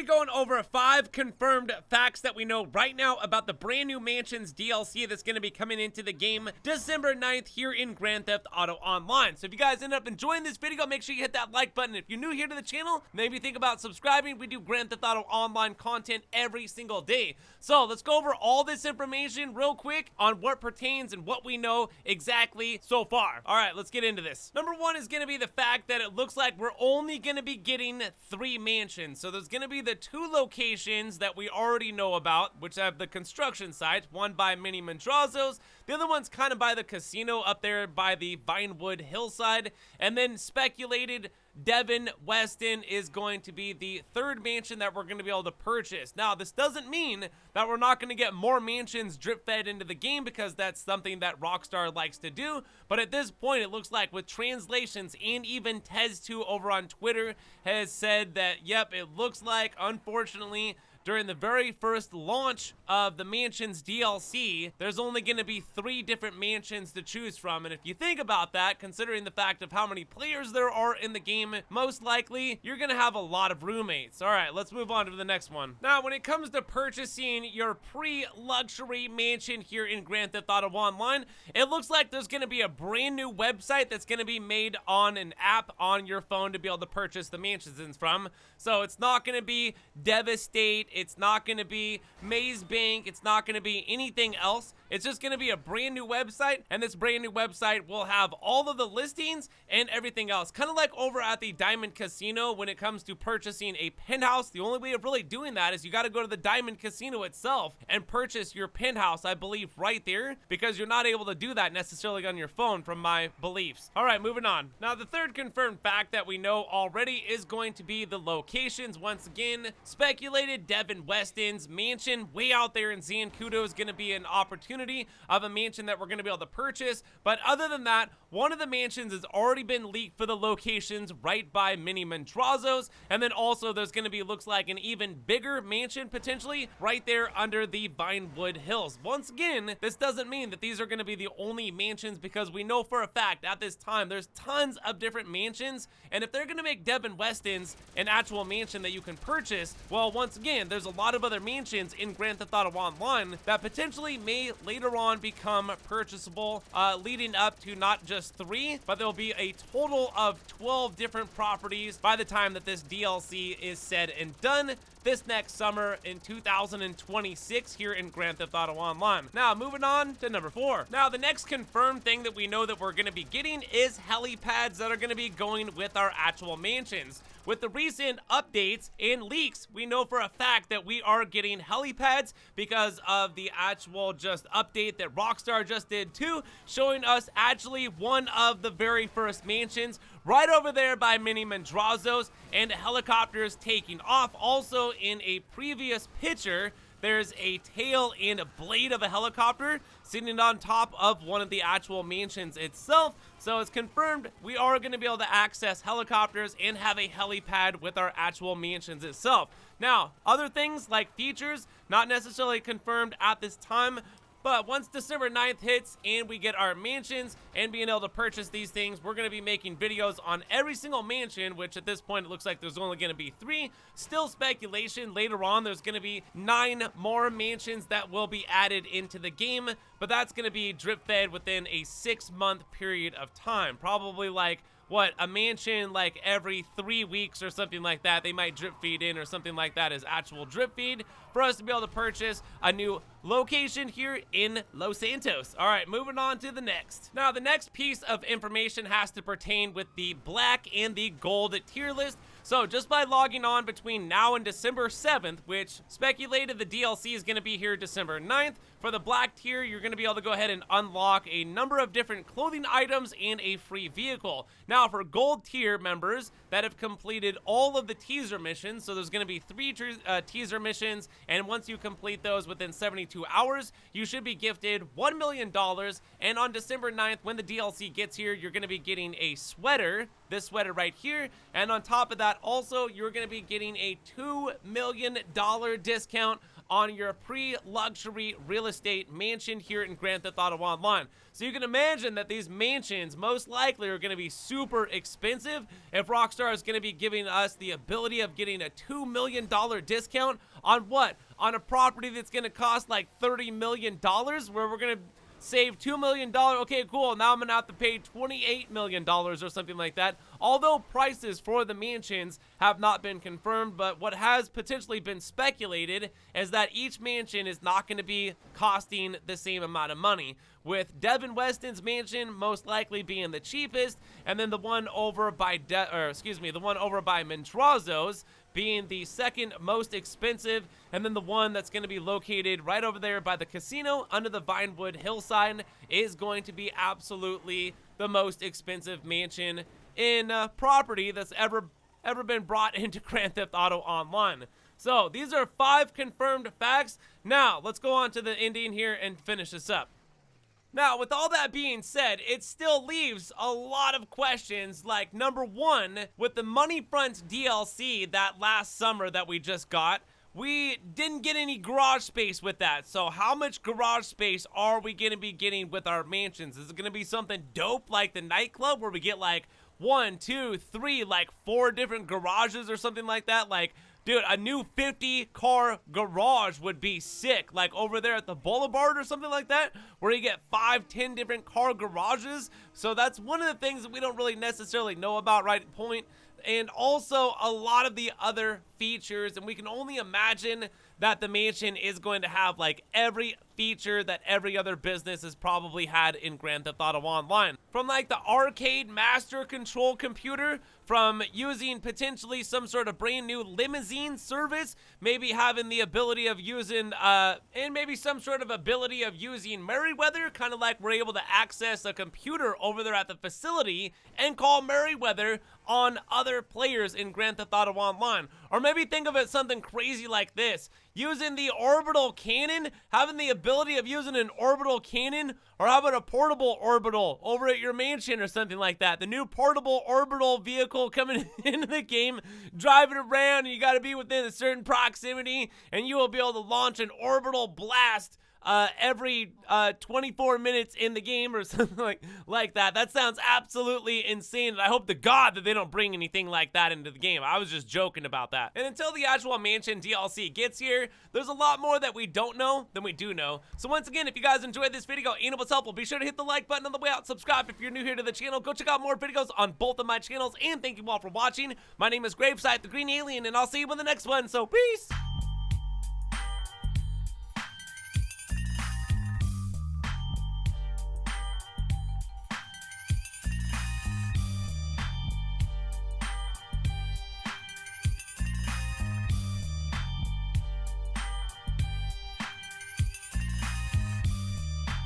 be going over 5 confirmed facts that we know right now about the brand new Mansions DLC that's going to be coming into the game December 9th here in Grand Theft Auto Online. So if you guys end up enjoying this video, make sure you hit that like button. If you're new here to the channel, maybe think about subscribing. We do Grand Theft Auto Online content every single day. So let's go over all this information real quick on what pertains and what we know exactly so far. All right, let's get into this. Number 1 is going to be the fact that it looks like we're only going to be getting 3 mansions. So there's going to be the 2 locations that we already know about, which have the construction sites, one by Mini Mondrazo's, the other one's kind of by the casino up there by the Vinewood hillside, and then speculated Devin Weston is going to be the 3rd mansion that we're going to be able to purchase. Now, this doesn't mean that we're not going to get more mansions drip fed into the game, because that's something that Rockstar likes to do. But at this point, it looks like with translations, and even Tez2 over on Twitter has said that, yep, it looks like, unfortunately, during the very first launch of the Mansions DLC, there's only going to be 3 different mansions to choose from. And if you think about that, considering the fact of how many players there are in the game, most likely you're going to have a lot of roommates. All right, let's move on to the next one. Now, when it comes to purchasing your pre-luxury mansion here in Grand Theft Auto Online, it looks like there's going to be a brand new website that's going to be made on an app on your phone to be able to purchase the mansions from. So it's not going to be Devastate, it's not going to be Maze Bank, it's not going to be anything else. It's just going to be a brand new website, and this brand new website will have all of the listings and everything else. Kind of like over at the Diamond Casino when it comes to purchasing a penthouse. The only way of really doing that is you got to go to the Diamond Casino itself and purchase your penthouse, I believe, right there, because you're not able to do that necessarily on your phone from my beliefs. All right, moving on. Now, the 3rd confirmed fact that we know already is going to be the locations. Once again, speculated Devin Weston's mansion way out there in Zancudo is going to be an opportunity of a mansion that we're going to be able to purchase. But other than that, one of the mansions has already been leaked for the locations right by Mini Mondrazo's, and then also there's going to be, looks like, an even bigger mansion potentially right there under the Vinewood Hills. Once again, this doesn't mean that these are going to be the only mansions, because we know for a fact at this time there's tons of different mansions, and if they're going to make Devin Weston's an actual mansion that you can purchase, well, once again, there's a lot of other mansions in Grand Theft Auto Online that potentially may later on become purchasable, leading up to not just 3, but there'll be a total of 12 different properties by the time that this DLC is said and done this next summer in 2026 here in Grand Theft Auto Online. Now, moving on to number 4. Now, the next confirmed thing that we know that we're going to be getting is helipads that are going to be going with our actual mansions. With the recent updates and leaks, we know for a fact that we are getting helipads because of the actual just update that Rockstar just did too, showing us actually one of the very first mansions right over there by Mini Mondrazo's, and helicopters taking off. Also, in a previous picture, there's a tail and a blade of a helicopter sitting on top of one of the actual mansions itself. So it's confirmed we are going to be able to access helicopters and have a helipad with our actual mansions itself. Now, other things like features, not necessarily confirmed at this time, but once December 9th hits and we get our mansions and being able to purchase these things, we're going to be making videos on every single mansion, which at this point it looks like there's only going to be 3. Still speculation. Later on, there's going to be 9 more mansions that will be added into the game, but that's going to be drip fed within a 6-month period of time. Probably like, what, a mansion like every 3 weeks or something like that. They might drip feed in or something like that as actual drip feed for us to be able to purchase a new location here in Los Santos. All right, moving on to the next. Now, the next piece of information has to pertain with the black and the gold tier list. So just by logging on between now and December 7th, which speculated the DLC is going to be here December 9th, for the black tier, you're going to be able to go ahead and unlock a number of different clothing items and a free vehicle. Now, for gold tier members that have completed all of the teaser missions, so there's going to be 3 teaser missions, and once you complete those within 72 hours, you should be gifted $1 million. And on December 9th, when the DLC gets here, you're going to be getting a sweater, this sweater right here, and on top of that, also, you're going to be getting a $2 million discount on your pre-luxury real estate mansion here in Grand Theft Auto Online. So you can imagine that these mansions most likely are going to be super expensive if Rockstar is going to be giving us the ability of getting a $2 million discount on what? On a property that's going to cost like $30 million, where we're going to save $2 million. Okay, cool. Now I'm going to have to pay $28 million or something like that. Although prices for the mansions have not been confirmed, but what has potentially been speculated is that each mansion is not going to be costing the same amount of money, with Devin Weston's mansion most likely being the cheapest, and then the one over by the one over by Montrazo's being the second most expensive, and then the one that's going to be located right over there by the casino under the Vinewood hillside is going to be absolutely the most expensive mansion in property that's ever been brought into Grand Theft Auto Online. So these are 5 confirmed facts. Now let's go on to the ending here and finish this up. Now, with all that being said, it still leaves a lot of questions, like number 1, with the Money Front DLC that last summer that we just got, we didn't get any garage space with that. So how much garage space are we going to be getting with our mansions? Is it going to be something dope like the nightclub where we get like 1, 2, 3, like 4 different garages or something like that? Like, dude, a new 50-car garage would be sick. Like over there at the Boulevard or something like that, where you get 5, 10 different car garages. So that's one of the things that we don't really necessarily know about right at point. And also a lot of the other features, and we can only imagine that the mansion is going to have like every feature that every other business has probably had in Grand Theft Auto Online. From like the arcade master control computer, from using potentially some sort of brand new limousine service, maybe having the ability of using, and maybe some sort of ability of using Merryweather, kind of like we're able to access a computer over there at the facility and call Merryweather on other players in Grand Theft Auto Online. Or maybe think of it something crazy like this, using the orbital cannon, having the ability of using an orbital cannon, or how about a portable orbital over at your mansion or something like that. The new portable orbital vehicle coming into the game, driving around, and you got to be within a certain proximity, and you will be able to launch an orbital blast every 24 minutes in the game or something like that. That sounds absolutely insane, and I hope to God that they don't bring anything like that into the game. I was just joking about that. And until the actual mansion DLC gets here, there's a lot more that we don't know than we do know. So once again, if you guys enjoyed this video and it was helpful, be sure to hit the like button on the way out, subscribe if you're new here to the channel, go check out more videos on both of my channels, and thank you all for watching. My name is GRAVESIGHT, the Green Alien, and I'll see you in the next one, so peace!